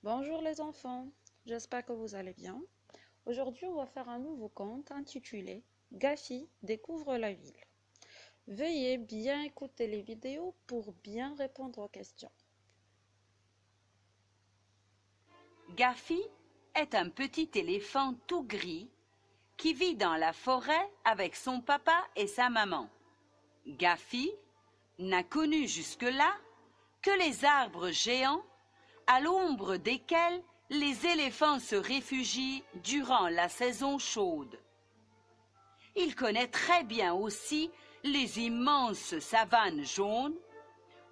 Bonjour les enfants, j'espère que vous allez bien. Aujourd'hui, on va faire un nouveau conte intitulé Gafi découvre la ville. Veuillez bien écouter les vidéos pour bien répondre aux questions. Gafi est un petit éléphant tout gris qui vit dans la forêt avec son papa et sa maman. Gafi n'a connu jusque-là que les arbres géants à l'ombre desquels les éléphants se réfugient durant la saison chaude. Il connaît très bien aussi les immenses savanes jaunes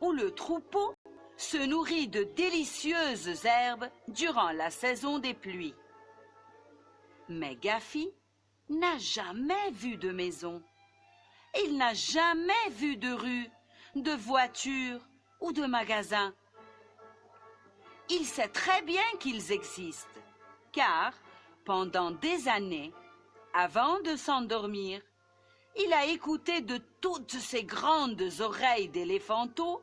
où le troupeau se nourrit de délicieuses herbes durant la saison des pluies. Mais Gafi n'a jamais vu de maison. Il n'a jamais vu de rue, de voiture ou de magasin. Il sait très bien qu'ils existent, car pendant des années, avant de s'endormir, il a écouté de toutes ses grandes oreilles d'éléphanteau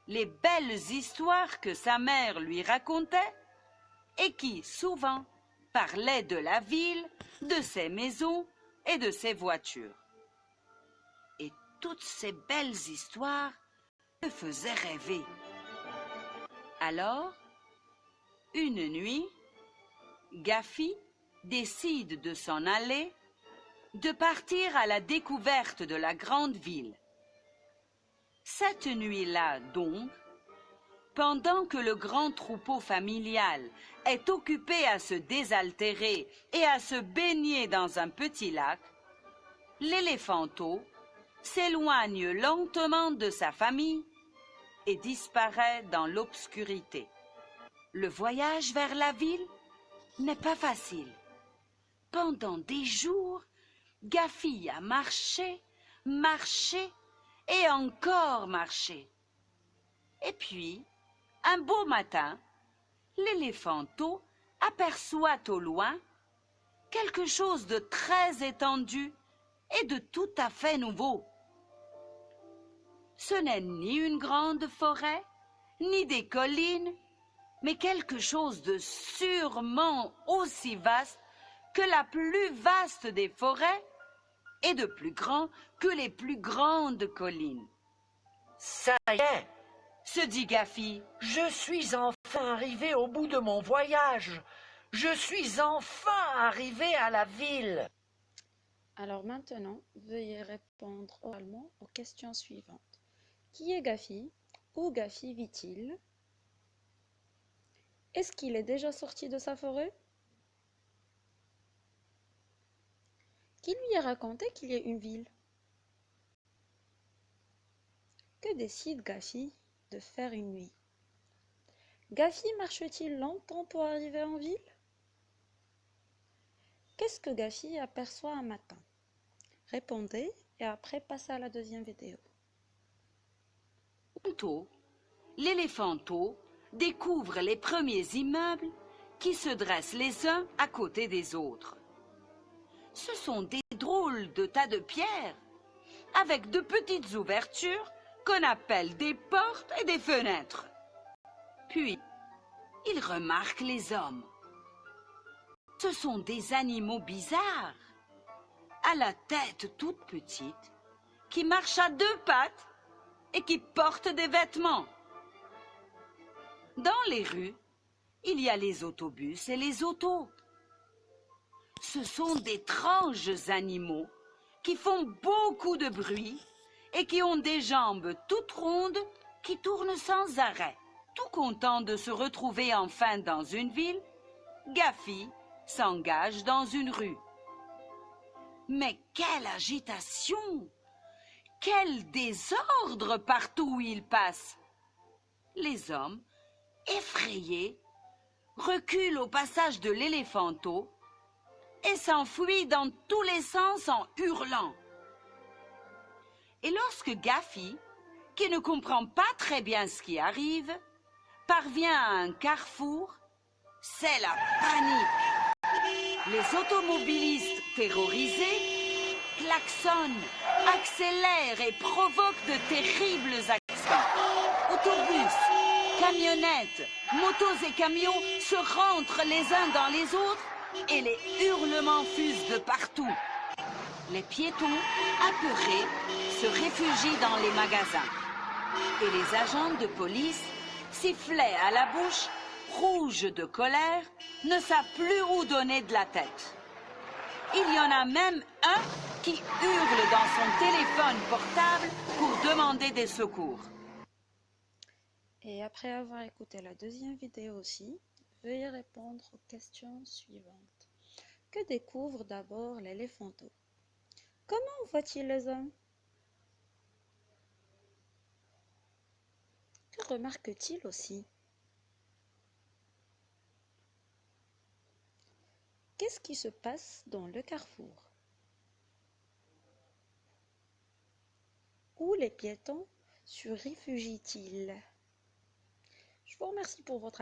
les belles histoires que sa mère lui racontait et qui, souvent, parlaient de la ville, de ses maisons et de ses voitures. Et toutes ces belles histoires le faisaient rêver. Alors, une nuit, Gafi décide de s'en aller, de partir à la découverte de la grande ville. Cette nuit-là, donc, pendant que le grand troupeau familial est occupé à se désaltérer et à se baigner dans un petit lac, l'éléphanteau s'éloigne lentement de sa famille et disparaît dans l'obscurité. Le voyage vers la ville n'est pas facile. Pendant des jours, Gafi a marché, marché et encore marché. Et puis, un beau matin, l'éléphanteau aperçoit au loin quelque chose de très étendu et de tout à fait nouveau. Ce n'est ni une grande forêt, ni des collines, mais quelque chose de sûrement aussi vaste que la plus vaste des forêts et de plus grand que les plus grandes collines. Ça y est, Se dit Gafi. je suis enfin arrivé au bout de mon voyage. Je suis enfin arrivé à la ville. Alors maintenant, veuillez répondre oralement aux questions suivantes. Qui est Gafi? Où Gafi vit-il? Est-ce qu'il est déjà sorti de sa forêt? Qui lui a raconté qu'il y a une ville? Que décide Gafi de faire une nuit? Gafi marche-t-il longtemps pour arriver en ville? Qu'est-ce que Gafi aperçoit un matin? Répondez et après passez à la deuxième vidéo. Bientôt, l'éléphanteau découvre les premiers immeubles qui se dressent les uns à côté des autres. Ce sont des drôles de tas de pierres, avec de petites ouvertures qu'on appelle des portes et des fenêtres. Puis, il remarque les hommes. Ce sont des animaux bizarres, à la tête toute petite, qui marchent à deux pattes et qui portent des vêtements. Dans les rues, il y a les autobus et les autos. Ce sont d'étranges animaux qui font beaucoup de bruit et qui ont des jambes toutes rondes qui tournent sans arrêt. Tout content de se retrouver enfin dans une ville, Gafi s'engage dans une rue. Mais quelle agitation! Quel désordre partout où il passe! Les hommes, effrayés, reculent au passage de l'éléphanteau et s'enfuient dans tous les sens en hurlant. Et lorsque Gafi, qui ne comprend pas très bien ce qui arrive, parvient à un carrefour, c'est la panique. Les automobilistes terrorisés klaxonnent, accélèrent et provoquent de terribles accidents. Autobus, camionnettes, motos et camions se rentrent les uns dans les autres et les hurlements fusent de partout. Les piétons, apeurés, se réfugient dans les magasins. Et les agents de police, sifflets à la bouche, rouges de colère, ne savent plus où donner de la tête. Il y en a même un qui hurle dans son téléphone portable pour demander des secours. Et après avoir écouté la deuxième vidéo aussi, veuillez répondre aux questions suivantes. Que découvre d'abord l'éléphanteau? Comment voit-il les hommes? Que remarque-t-il aussi? Qu'est-ce qui se passe dans le carrefour? Où les piétons se réfugient-ils? Je vous remercie pour votre attention.